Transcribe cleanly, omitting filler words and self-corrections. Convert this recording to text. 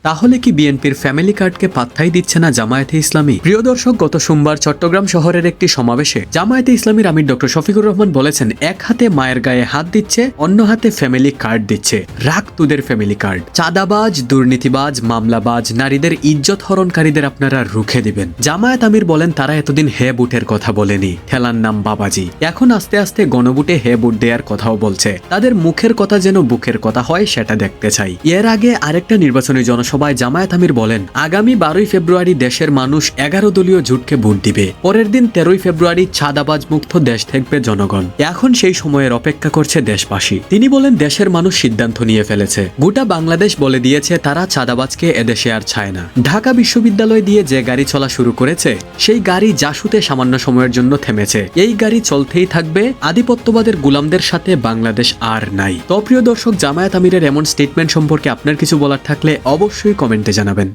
তাহলে কি বিএনপির ফ্যামিলি কার্ডকে পাত্তাই দিচ্ছে না জামায়াতে ইসলামী? প্রিয় দর্শক, গত সোমবার চট্টগ্রাম শহরের একটি সমাবেশে জামায়াতে ইসলামীর আমির ডক্টর শফিকুর রহমান বলেছেন, এক হাতে মায়ের গায়ে হাত দিচ্ছে, অন্য হাতে ফ্যামিলি কার্ড দিচ্ছে। রাখ তোদের ফ্যামিলি কার্ড। চাঁদাবাজ, দুর্নীতিবাজ, মামলাবাজ, নারীদের ইজ্জত হরণকারীদের আপনারা রুখে দিবেন। জামায়াত আমির বলেন, তারা এতদিন হে বুটের কথা বলেনি, ঠেলার নাম বাবাজি। এখন আস্তে আস্তে গণভোটে হে বুট দেওয়ার কথাও বলছে। তাদের মুখের কথা যেন বুকের কথা হয় সেটা দেখতে চাই। এর আগে আরেকটা নির্বাচনী জনসভায় জামায়াত আমির বলেন, আগামী 12ই ফেব্রুয়ারি দেশের মানুষ 11 দলীয় জোটকে ভোট দিবে। পরের দিন 13ই ফেব্রুয়ারি চাঁদাবাজ মুক্ত দেশ থাকবে জনগণ। এখন সেই সময়ের অপেক্ষা করছে দেশবাসী। তিনি বলেন, দেশের মানুষ সিদ্ধান্ত নিয়ে ফেলেছে। গোটা বাংলাদেশ বলে দিয়েছে তারা চাঁদাবাজকে এদেশে আর চায় না। ঢাকা বিশ্ববিদ্যালয় দিয়ে যে গাড়ি চলা শুরু করেছে, সেই গাড়ি জাসুতে সামান্য সময়ের জন্য থেমেছে। এই গাড়ি চলতেই থাকবে। আধিপত্যবাদের গোলামদের সাথে বাংলাদেশ আর নাই। তো প্রিয় দর্শক, জামায়াত আমিরের এমন স্টেটমেন্ট সম্পর্কে আপনার কিছু বলার থাকলে অবশ্যই কমেন্টে জানাবেন।